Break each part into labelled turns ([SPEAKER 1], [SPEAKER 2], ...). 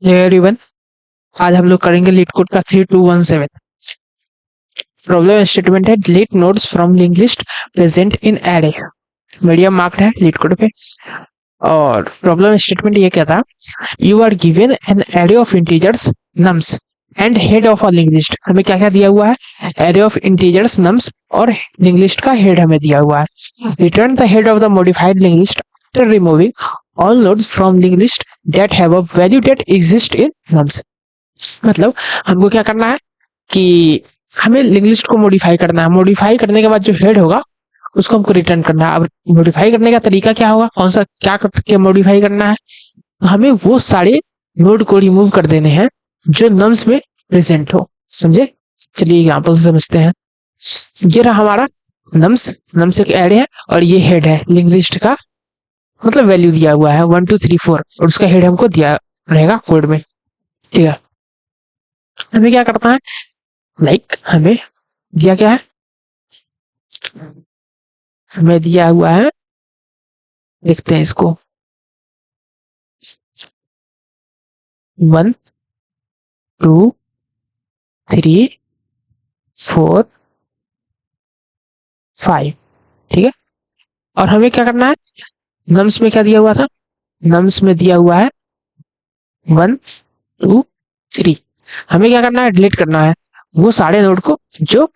[SPEAKER 1] Hello everyone. आज हम लोग करेंगे लीड कोड का 3217। प्रॉब्लम स्टेटमेंट है delete nodes from link list present in array. Medium marked है लीड कोड पे। और प्रॉब्लम स्टेटमेंट ये कहता है you are given an array of integers nums and head of a link list. हमें क्या क्या दिया हुआ है? एरे ऑफ इंटीजर्स नम्स और लिंक लिस्ट का हेड हमें दिया हुआ है। Return the head of the modified link list after removing all nodes from link list that have a value that exist in nums. मतलब हमको क्या करना है कि हमें लिंक लिस्ट को मॉडिफाई करना है। मॉडिफाई करने के बाद जो हेड होगा उसको हमको रिटर्न करना है। अब मॉडिफाई करने का तरीका क्या होगा, कौन सा क्या करके मॉडिफाई करना है? हमें वो सारे नोड को रिमूव कर देने हैं जो नम्स में प्रेजेंट हो। समझे? चलिए एग्जांपल से समझते हैं। ये रहा हमारा नम्स। नम्स एक एरे है और ये हेड है लिंक लिस्ट का। मतलब वैल्यू दिया हुआ है 1 2 3 4 और उसका हेड हमको दिया रहेगा कोड में। ठीक है, हमें क्या करना है? हमें दिया क्या है? हमें दिया हुआ है, लिखते हैं इसको 1 2 3 4 5। ठीक है, और हमें क्या करना है? नम्स में क्या दिया हुआ था? नम्स में दिया हुआ है 1 2 3। हमें क्या करना है? डिलीट करना है वो सारे नोड को जो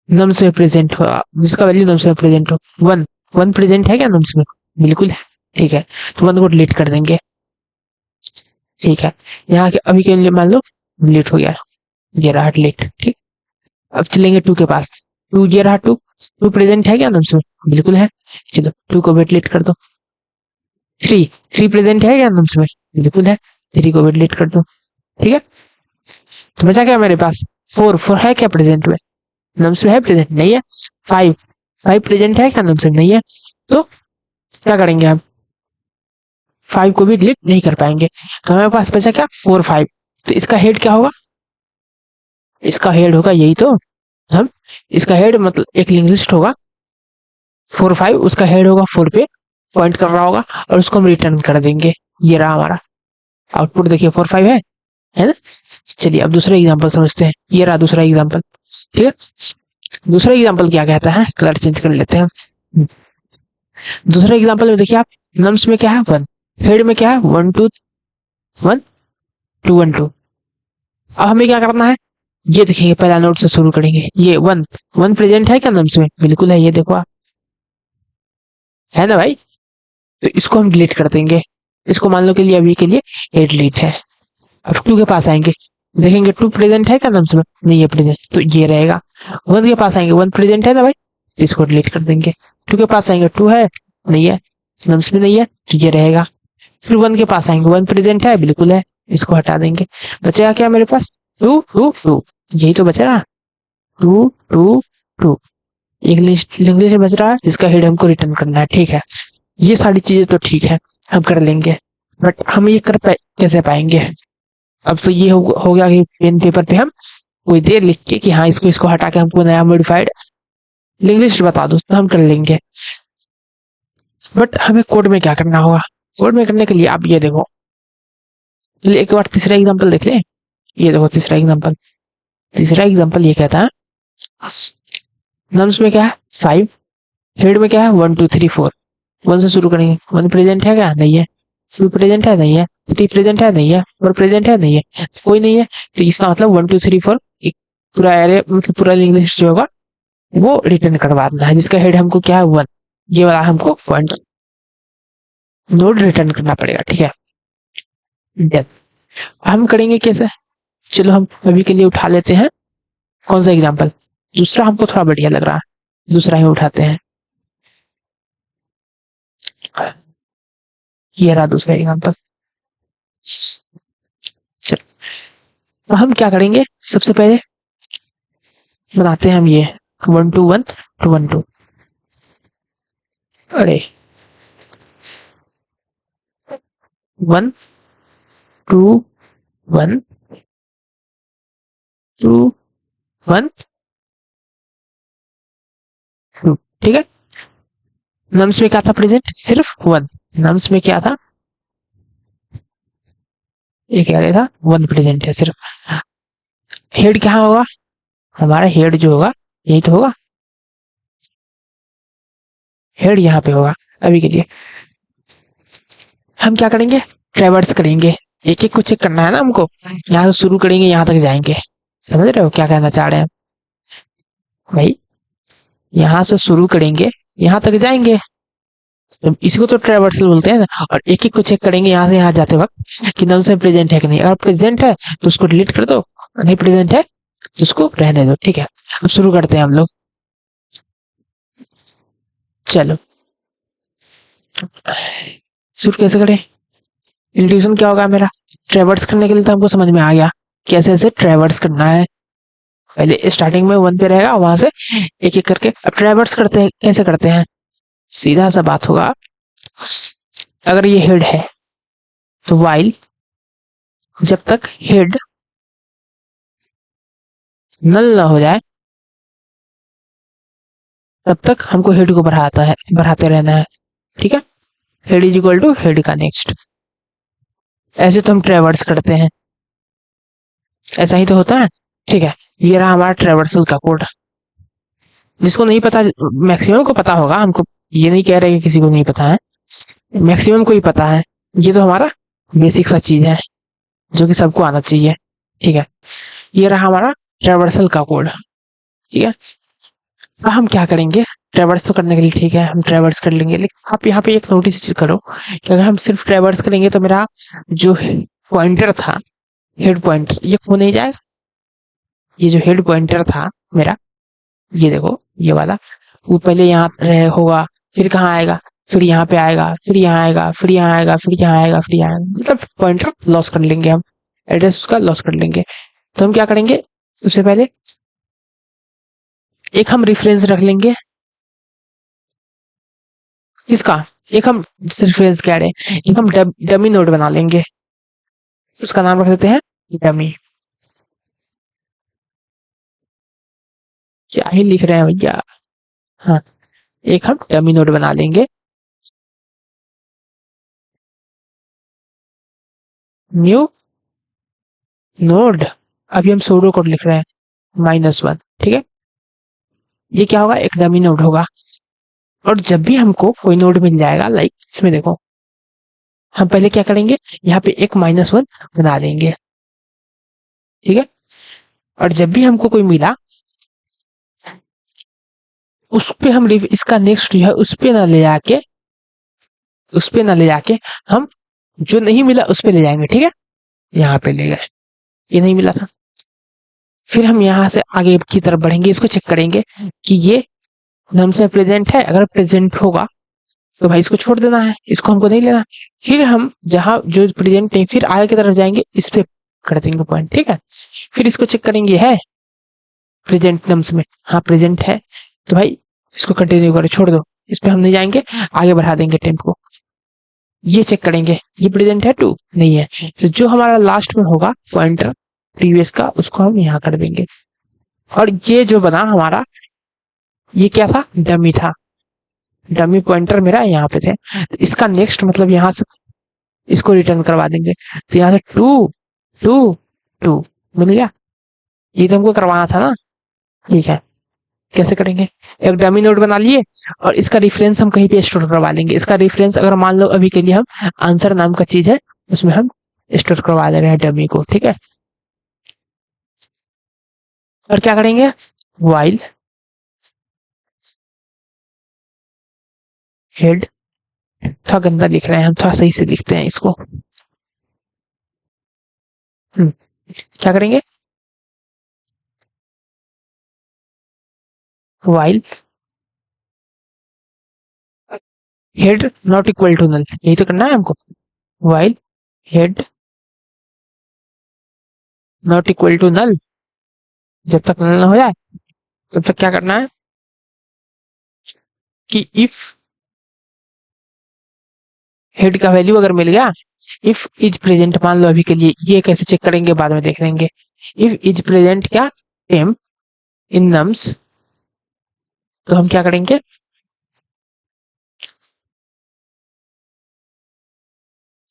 [SPEAKER 1] नम्स में प्रेजेंट हो, जिसका वैल्यू नम्स में प्रेजेंट हो। 1 1 प्रेजेंट है क्या नम्स में? बिल्कुल है। ठीक है, तो 1 को डिलीट कर देंगे। ठीक है, यहाँ के अभी के लिए मान लो डिलीट हो गया, ये रहा डिलीट। ठीक, अब चलेंगे 2 के पास। 2, ये रहा 2। 2 प्रेजेंट है क्या नम्स में? बिल्कुल है। चलो 2 को भी डिलीट कर दो। 3 3 प्रेजेंट है क्या नम्स में? बिल्कुल है। 3 को भी डिलीट कर दो। ठीक है, तो बचा क्या मेरे पास? 4 4 है क्या प्रेजेंट में? नम्स में है? प्रेजेंट नहीं है। 5 5 प्रेजेंट है क्या नम्स में? नहीं है। तो क्या करेंगे हम? 5 को भी डिलीट नहीं कर पाएंगे। तो हमारे पास बचा क्या? 4 5। तो इसका हेड क्या होगा? इसका हेड होगा यही तो। हम इसका हेड मतलब एक लिंक लिस्ट होगा 4 5, उसका हेड होगा 4 पे पॉइंट कर रहा होगा और उसको हम रिटर्न कर देंगे। ये रहा हमारा आउटपुट। देखिए 4 5 है ना? चलिए अब दूसरा एग्जांपल समझते हैं। ये रहा दूसरा एग्जांपल। ठीक है, दूसरा एग्जांपल क्या कहता है? कलर चेंज कर लेते हैं। दूसरा एग्जांपल में देखिए आप, नम्स में क्या है? 1, हेड में क्या है? 1 2 1 2 1 2। अब हमें क्या करना है? ये देखेंगे, पहला नोट से शुरू करेंगे। ये 1 1 प्रेजेंट है क्या नम्स में? बिल्कुल है, ये देखो आप, है ना भाई? तो इसको हम डिलीट कर देंगे। इसको मान लो के लिए अभी के लिए ये डिलीट है। अब 2 के पास आएंगे, देखेंगे 2 प्रेजेंट है क्या नम्स में? नहीं है प्रेजेंट, तो ये रहेगा। 1 के पास आएंगे, 1 प्रेजेंट है ना भाई? तो इसको डिलीट कर देंगे। 2 के पास आएंगे, 2 है? नहीं है, नम्स में नहीं है, तो ये रहेगा। फिर 1 के पास आएंगे, 1 प्रेजेंट है? बिल्कुल है, इसको हटा देंगे। बचेगा क्या मेरे पास? 2 2 2। यही तो बचा ना, 2 2 2। एक लिस्ट लिंक लिस्ट बच रहा है जिसका हेड हमको रिटर्न करना है। ठीक है, ये सारी चीजें तो ठीक है, हम कर लेंगे। बट हम ये कैसे पाएंगे? अब तो ये हो गया कि पेन पेपर पे हम कोई देर लिख के कि हाँ इसको इसको हटा के हमको नया मॉडिफाइड लिंक लिस्ट बता दो, तो हम कर लेंगे। बट हमें कोड में क्या करना होगा? कोड में करने के लिए आप ये देखो, एक बार तीसरा एग्जांपल देख ले। ये देखो तीसरा एग्जांपल। तीसरा एग्जांपल ये कहता है नम्स में क्या है? 5, हेड में क्या है? 1 2 3 4। 1 से शुरू करेंगे। 1 प्रेजेंट है क्या? नहीं है। 2 प्रेजेंट है? नहीं है। 3 प्रेजेंट है? नहीं है। 4 प्रेजेंट है? नहीं है। कोई नहीं है, तो इसका मतलब 1 2 3 4 एक पूरा एरे, मतलब पूरा लिंक लिस्ट जो होगा वो रिटर्न करवा देना है, जिसका हेड हमको क्या है? 1। ये वाला हमको पॉइंट नोड रिटर्न करना पड़ेगा। ठीक है, Then हम करेंगे कैसे? चलो हम अभी के लिए उठा लेते हैं कौन सा एग्जांपल? दूसरा हमको थोड़ा बढ़िया लग रहा है, दूसरा ही उठाते हैं। ये रहा दूसरा एग्जांपल। चलो, तो हम क्या करेंगे? सबसे पहले बनाते हैं हम ये 1 2 1 2 1 2। अरे 1 2 1 2 1 2। ठीक है, नम्स में क्या था प्रेजेंट? सिर्फ 1। नम्स में क्या था? ये क्या था, वन प्रेजेंट है सिर्फ। हेड कहाँ होगा, हमारा हेड जो होगा यही तो होगा, हेड यहाँ पे होगा। अभी के लिए हम क्या करेंगे, ट्रेवर्स करेंगे, एक एक को चेक करना है ना हमको, यहाँ से शुरू करेंगे यहाँ तक जाएंगे। समझ रहे हो क्या कहना चाह रहे हैं भाई, यहाँ से शुरू करेंगे यहाँ तक जाएंगे, तो इसी को तो ट्रेवर्सल बोलते हैं ना। और एक एक को चेक करेंगे यहाँ से यहाँ जाते वक्त कि नल से प्रेजेंट है कि नहीं, अगर प्रेजेंट है तो उसको डिलीट कर दो, नहीं प्रेजेंट है तो उसको रहने दो। ठीक है, अब शुरू करते हैं हम लोग। चलो शुरू कैसे करें, इंट्यूशन क्या होगा मेरा, ट्रेवर्स करने के लिए तो हमको समझ में आ गया कैसे ऐसे ट्रेवर्स करना है। पहले स्टार्टिंग में वन पे रहेगा, वहां से एक एक करके अब ट्रेवर्स करते हैं। कैसे करते हैं, सीधा सा बात होगा, अगर ये हेड है तो वाइल जब तक हेड नल ना हो जाए तब तक हमको हेड को बढ़ाते रहना है। ठीक है, head is equal to head का नेक्स्ट, ऐसे तो हम ट्रेवर्स करते हैं, ऐसा ही तो होता है। ठीक है, ये रहा हमारा ट्रेवर्सल का कोड। जिसको नहीं पता, मैक्सिमम को पता होगा, हमको ये नहीं कह रहे कि किसी को नहीं पता है, मैक्सिमम को ही पता है। ये तो हमारा बेसिक सा चीज है जो कि सबको आना चाहिए। ठीक है, ये रहा हमारा ट्रेवर्सल का कोड। ठीक है, अब हम क्या करेंगे, ट्रेवर्स तो करने के लिए ठीक है हम ट्रेवर्स कर लेंगे, लेकिन आप यहाँ पे एक नोटिस चीज करो कि अगर हम सिर्फ ट्रेवर्स करेंगे तो मेरा जो पॉइंटर था, हेड पॉइंटर, ये खो नहीं जाएगा। ये जो हेड पॉइंटर था मेरा, ये देखो ये वाला, वो पहले यहाँ रहे होगा, फिर कहाँ आएगा, फिर यहाँ पे आएगा, फिर यहाँ आएगा, फिर यहाँ आएगा, फिर यहाँ आएगा, फिर यहाँ आएगा, मतलब पॉइंटर लॉस कर लेंगे हम, एड्रेस उसका लॉस कर लेंगे। तो हम क्या करेंगे, सबसे पहले एक हम रेफरेंस रख लेंगे, इसका एक हम रेफरेंस कह रहे हैं, एक हम डमी नोड बना लेंगे, उसका नाम रख देते हैं डमी। क्या ही लिख रहे हैं भैया, हाँ, एक हम डमी नोड बना लेंगे, न्यू नोड, अभी हम सूडो कोड लिख रहे हैं -1। ठीक है, ये क्या होगा, एक डमी नोड होगा। और जब भी हमको कोई नोड मिल जाएगा, लाइक इसमें देखो, हम पहले क्या करेंगे, यहाँ पे एक -1 बना देंगे। ठीक है, और जब भी हमको कोई मिला उस पे हम इसका नेक्स्ट जो है उस पे ना ले जाके हम जो नहीं मिला उस पे ले जाएंगे। ठीक है, यहाँ पे ले गए, ये नहीं मिला था, फिर हम यहाँ से आगे की तरफ बढ़ेंगे, इसको चेक करेंगे कि ये नम से प्रेजेंट है, अगर प्रेजेंट होगा तो भाई इसको छोड़ देना है, इसको हमको नहीं लेना। फिर हम जहां जो प्रेजेंट नहीं, फिर आगे की तरफ जाएंगे, इस पे कर देंगे पॉइंट। ठीक है, फिर इसको चेक करेंगे है प्रेजेंट नम्स में, हाँ प्रेजेंट है, तो भाई इसको कंटिन्यू करो, छोड़ दो, इस पे हम नहीं जाएंगे, आगे बढ़ा देंगे टेम्प को। ये चेक करेंगे ये प्रेजेंट है टू, नहीं है, तो जो हमारा लास्ट में होगा पॉइंटर प्रीवियस का, उसको हम यहाँ कर देंगे। और ये जो बना हमारा, ये क्या था, डमी था, डमी पॉइंटर मेरा यहाँ पे थे, तो इसका नेक्स्ट मतलब यहाँ से इसको रिटर्न करवा देंगे, तो यहाँ से 2 2 2 मिल गया। ये तो हमको करवाना था ना। ठीक है, कैसे करेंगे, एक डमी नोड बना लिए और इसका रेफरेंस हम कहीं पे स्टोर करवा लेंगे। इसका रेफरेंस अगर मान लो अभी के लिए हम आंसर नाम का चीज है, उसमें हम स्टोर करवा दे रहे हैं डमी को। ठीक है, और क्या करेंगे, वाइल हेड, थोड़ा गंदा लिख रहे हैं हम, थोड़ा सही से लिखते हैं इसको। क्या करेंगे, while head not equal to null, यही तो करना है हमको, while head not equal to null, जब तक नल ना हो जाए तब तक क्या करना है कि इफ हेड का वैल्यू अगर मिल गया, इफ इज प्रेजेंट मान लो अभी के लिए, ये कैसे चेक करेंगे बाद में देख लेंगे। इफ इज प्रेजेंट क्या, टेम्प इन नम्स, तो हम क्या करेंगे,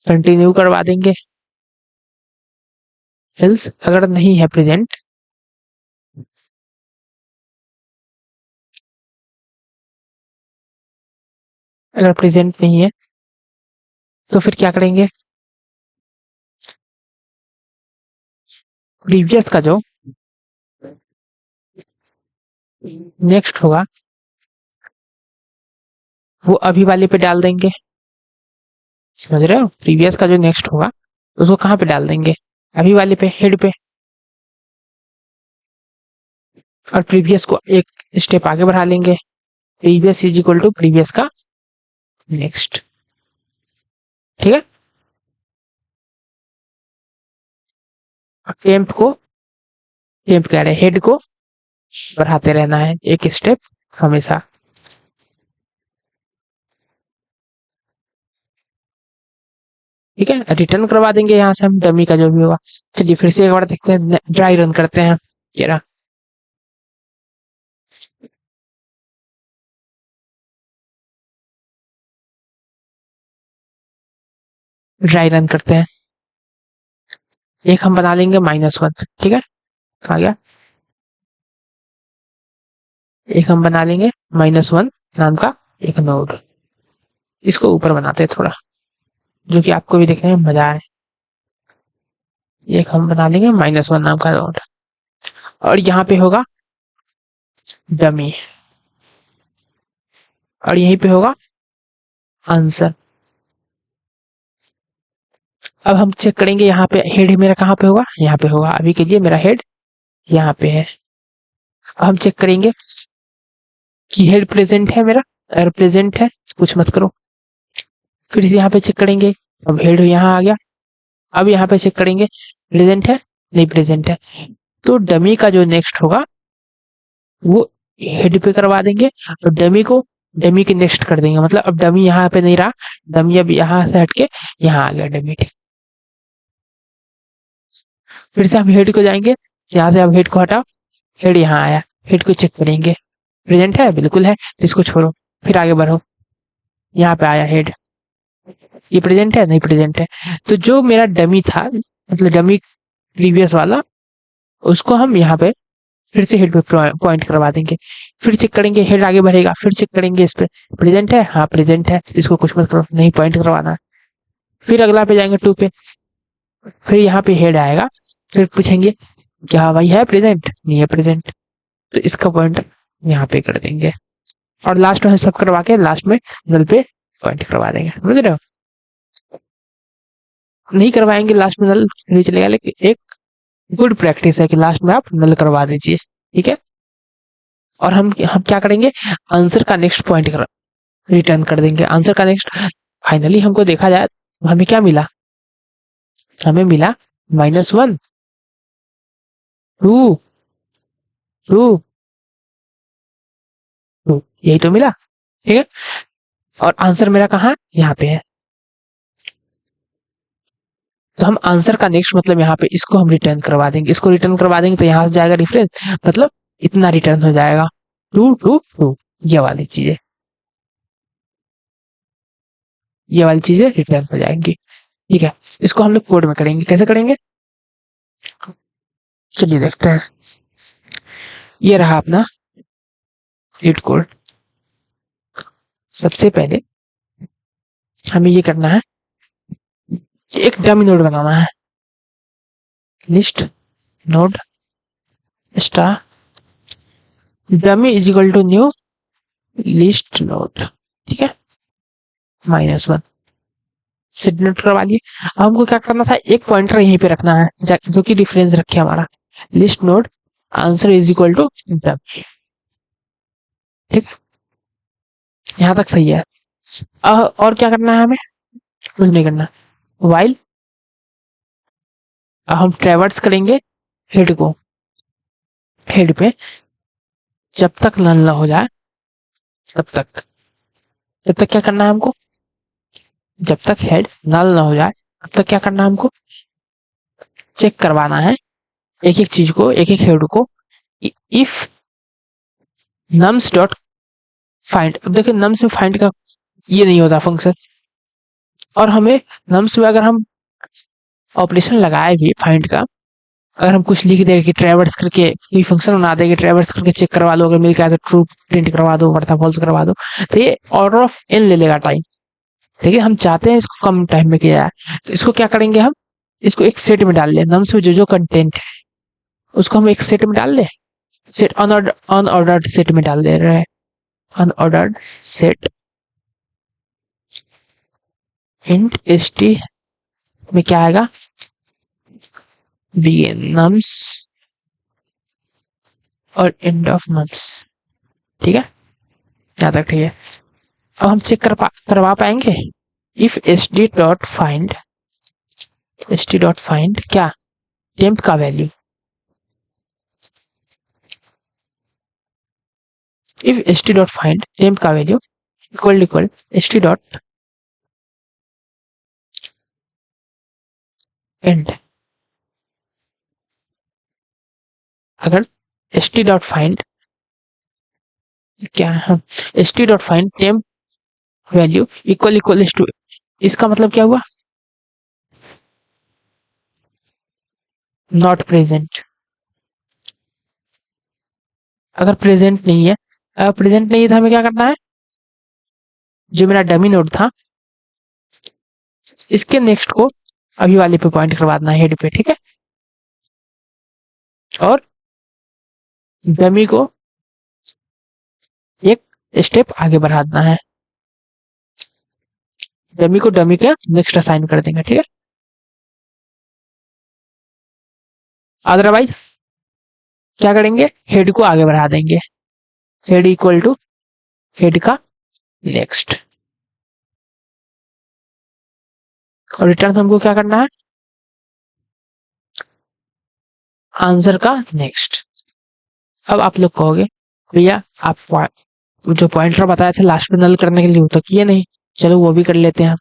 [SPEAKER 1] कंटिन्यू करवा देंगे। एल्स अगर नहीं है प्रेजेंट, अगर प्रेजेंट नहीं है तो फिर क्या करेंगे, प्रीवियस का जो नेक्स्ट होगा वो अभी वाले पे डाल देंगे। समझ रहे हो, प्रीवियस का जो नेक्स्ट होगा उसको कहाँ पे डाल देंगे, अभी वाले पे, हेड पे। और प्रीवियस को एक स्टेप आगे बढ़ा लेंगे, previous is equal to previous का नेक्स्ट। ठीक है, टेम्प कह रहे हेड को बढ़ाते रहना है एक स्टेप हमेशा। ठीक है, रिटर्न करवा देंगे यहाँ से हम डमी का जो भी होगा। चलिए फिर से एक बार देखते हैं, ड्राई रन करते हैं जरा। ड्राई रन करते हैं, एक हम बना लेंगे -1। ठीक है, आ गया, एक हम बना लेंगे -1 नाम का एक नोड। इसको ऊपर बनाते हैं थोड़ा, जो कि आपको भी देखने में मजा आए। एक हम बना लेंगे -1 नाम का नोड, और यहाँ पे होगा डमी, और यहीं पे होगा आंसर। अब हम चेक करेंगे यहाँ पे हेड मेरा कहाँ पे होगा, यहाँ पे होगा। अभी के लिए मेरा हेड यहाँ पे है। अब हम चेक करेंगे कि हेड प्रेजेंट है मेरा, अगर प्रेजेंट है कुछ मत करो। फिर से यहाँ पे चेक करेंगे, अब हेड यहाँ आ गया। अब यहाँ पे चेक करेंगे प्रेजेंट है, नहीं प्रेजेंट है, तो डमी का जो नेक्स्ट होगा वो हेड पे करवा देंगे, और डमी के नेक्स्ट कर देंगे। मतलब अब डमी यहाँ पे नहीं रहा, डमी अब यहाँ से हटके यहाँ आ गया डमी। ठीक, फिर से हम हेड को जाएंगे, यहाँ से अब हेड को हटाओ, हेड यहाँ आया, हेड को चेक करेंगे, प्रेजेंट है, बिल्कुल है, तो इसको छोड़ो, फिर आगे बढ़ो। यहाँ पे आया हेड, ये प्रेजेंट है, नहीं प्रेजेंट है, तो जो मेरा डमी था, मतलब डमी प्रीवियस वाला, उसको हम यहाँ पे फिर से हेड पे पॉइंट करवा देंगे। फिर चेक करेंगे हेड आगे बढ़ेगा, फिर चेक करेंगे इस पे प्रेजेंट है, हाँ प्रेजेंट है, इसको कुछ मत करो, नहीं पॉइंट करवाना। फिर अगला पे जाएंगे 2 पे, फिर यहाँ पे हेड आएगा, फिर पूछेंगे क्या भाई है प्रेजेंट, नहीं है प्रेजेंट, तो इसका पॉइंट यहाँ पे कर देंगे, और लास्ट में सब करवा के लास्ट में नल पे पॉइंट करवा देंगे। समझ रहे हो, नहीं करवाएंगे लास्ट में नल नहीं चलेगा, लेकिन एक गुड प्रैक्टिस है कि लास्ट में आप नल करवा दीजिए। ठीक है, और हम क्या करेंगे, आंसर का नेक्स्ट पॉइंट कर रिटर्न कर देंगे, आंसर का नेक्स्ट। फाइनली हमको देखा जाए तो हमें क्या मिला, हमें मिला -1 2 2 2, यही तो मिला। ठीक है, और आंसर मेरा कहाँ, यहाँ पे है, तो हम आंसर का नेक्स्ट मतलब यहाँ पे इसको हम रिटर्न करवा देंगे, इसको रिटर्न करवा देंगे तो यहाँ से जाएगा डिफरेंस, मतलब इतना रिटर्न हो जाएगा 2 2 2, ये वाली चीजें, ये वाली चीजें रिटर्न हो जाएंगी। ठीक है, इसको हम लोग कोड में करेंगे, कैसे करेंगे, चलिए देखते हैं। ये रहा अपना लीड कोड। सबसे पहले हमें ये करना है, एक डमी नोड बनाना है, list node star dummy is equal to new list node. ठीक है, -1 सेट नोट करवा लिए। अब हमको क्या करना था, एक पॉइंटर यहीं पे रखना है जो कि डिफरेंस रखे हमारा, list node answer is equal to dummy. ठीक, यहाँ तक सही है। और क्या करना है, हमें कुछ नहीं करना, वाइल हम ट्रेवर्स करेंगे हेड को, हेड पे जब तक नल ना हो जाए तब तक क्या करना है हमको, जब तक हेड नल ना हो जाए तब तक क्या करना है हमको, चेक करवाना है एक एक चीज को, एक एक हेड को। इफ नम्स डॉट फाइंड, अब देखिए नम्स में फाइंड का ये नहीं होता फंक्शन, और हमें नम्स में अगर हम ऑपरेशन लगाए भी फाइंड का, अगर हम कुछ लिख दें कि ट्रैवर्स करके कोई फंक्शन बना देंगे, ट्रैवर्स करके चेक करवा लो, अगर मिल गया तो ट्रू प्रिंट करवा दो, वरना फॉल्स करवा दो, तो ये ऑर्डर ऑफ एन ले लेगा टाइम। लेकिन हम चाहते हैं इसको कम टाइम में किया जाए, तो इसको क्या करेंगे हम, इसको एक सेट में डाल दें, नम्स में जो जो कंटेंट है उसको हम एक सेट में डाल दें, सेट अनऑर्डर्ड सेट में डाल दे रहे हैं, अनऑर्डर्ड सेट इंट st में क्या आएगा, begin nums और end of nums। ठीक है, यहाँ तक ठीक है। अब हम चेक करवा पाएंगे, if st.find क्या temp का वैल्यू, if st.find temp का वैल्यू इक्वल st.end, अगर st.find क्या है, st.find temp value equal to, इसका मतलब क्या हुआ, नॉट प्रेजेंट। अगर प्रेजेंट नहीं है, अगर प्रेजेंट नहीं था, हमें क्या करना है, जो मेरा डमी नोड था इसके नेक्स्ट को अभी वाले पे पॉइंट करवा देना है, हेड पे। ठीक है, और डमी को एक स्टेप आगे बढ़ा देना है, डमी को डमी के नेक्स्ट असाइन कर देंगे। ठीक है, अदरवाइज क्या करेंगे, हेड को आगे बढ़ा देंगे, हेड इक्वल टू हेड का नेक्स्ट, और रिटर्न हमको क्या करना है, आंसर का नेक्स्ट। अब आप लोग कहोगे भैया आप जो पॉइंटर बताया था लास्ट में नल करने के लिए, तो किए नहीं, चलो वो भी कर लेते हैं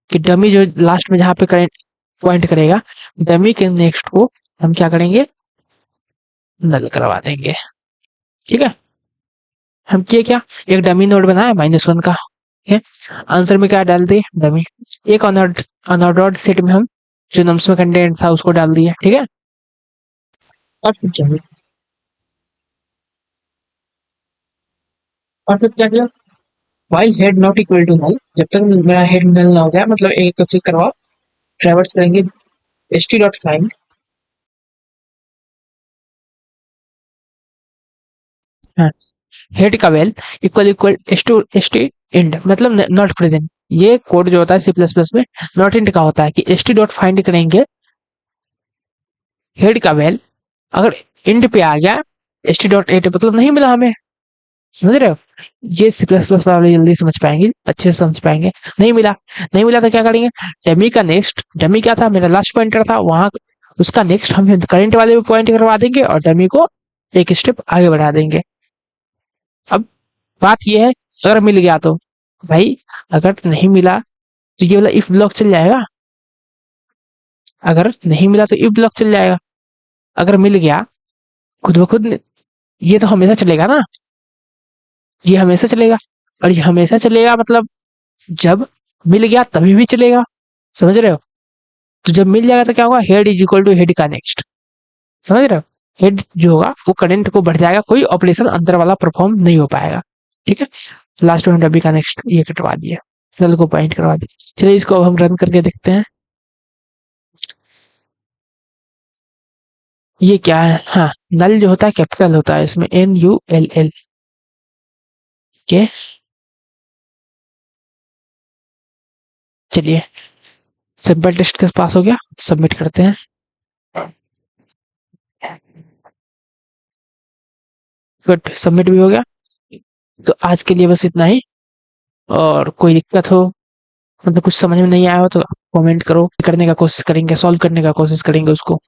[SPEAKER 1] कि डमी जो लास्ट में जहां पे करेंट पॉइंट करेगा, डमी के नेक्स्ट को हम क्या करेंगे, नल करवा देंगे। ठीक है, हम किए क्या, एक डमी नोड बनाया -1 का, ठीक है, आंसर में क्या डाल दिए, डमी, एक अनऑर्डर्ड सेट में हम जो नम्स में कंटेंट था उसको डाल दिया। ठीक है, और फिर क्या हुआ, और फिर क्या किया, while head not equal to null, जब तक मेरा हेड नल ना हो गया, मतलब एक को चेक करवाओ, ट्रैवर्स करेंगे st.find हेड का वैल इक्वल st इंड, मतलब नॉट प्रेजेंट। ये कोड जो होता है सी प्लस प्लस में नॉट इंड का होता है कि st.find करेंगे हेड का वैल, अगर इंड पे आ गया st.8 मतलब नहीं मिला हमें, समझ रहे हो, ये सी प्लस प्लस वाले जल्दी समझ पाएंगे, अच्छे से समझ पाएंगे। नहीं मिला, नहीं मिला तो क्या करेंगे, डमी का नेक्स्ट, डमी क्या था, मेरा लास्ट पॉइंटर था, वहां उसका नेक्स्ट हम करंट वाले पे पॉइंट करवा देंगे और डमी को एक स्टेप आगे बढ़ा देंगे। अब बात यह है, अगर मिल गया तो भाई, अगर नहीं मिला तो ये वाला इफ ब्लॉक चल जाएगा, अगर नहीं मिला तो इफ ब्लॉक चल जाएगा, अगर मिल गया खुद ब खुद ये तो हमेशा चलेगा ना, ये हमेशा चलेगा, और ये हमेशा चलेगा मतलब जब मिल गया तभी भी चलेगा, समझ रहे हो, तो जब मिल जाएगा तो क्या होगा, head is equal to head का नेक्स्ट, समझ रहे हो, हेड जो होगा वो करंट को बढ़ जाएगा, कोई ऑपरेशन अंदर वाला परफॉर्म नहीं हो पाएगा। ठीक है, लास्ट में डब्बी का नेक्स्ट ये कटवा दिया, नल को पॉइंट करवा दिया। चलिए इसको अब हम रन करके देखते हैं, ये क्या है, हाँ नल जो होता है कैपिटल होता है, इसमें NULL। के चलिए सिंपल टेस्ट के पास हो गया, सबमिट करते हैं। गुड, सबमिट भी हो गया। तो आज के लिए बस इतना ही, और कोई दिक्कत हो, मतलब कुछ समझ में नहीं आया हो तो कमेंट करो, करने का कोशिश करेंगे, सॉल्व करने का कोशिश करेंगे उसको।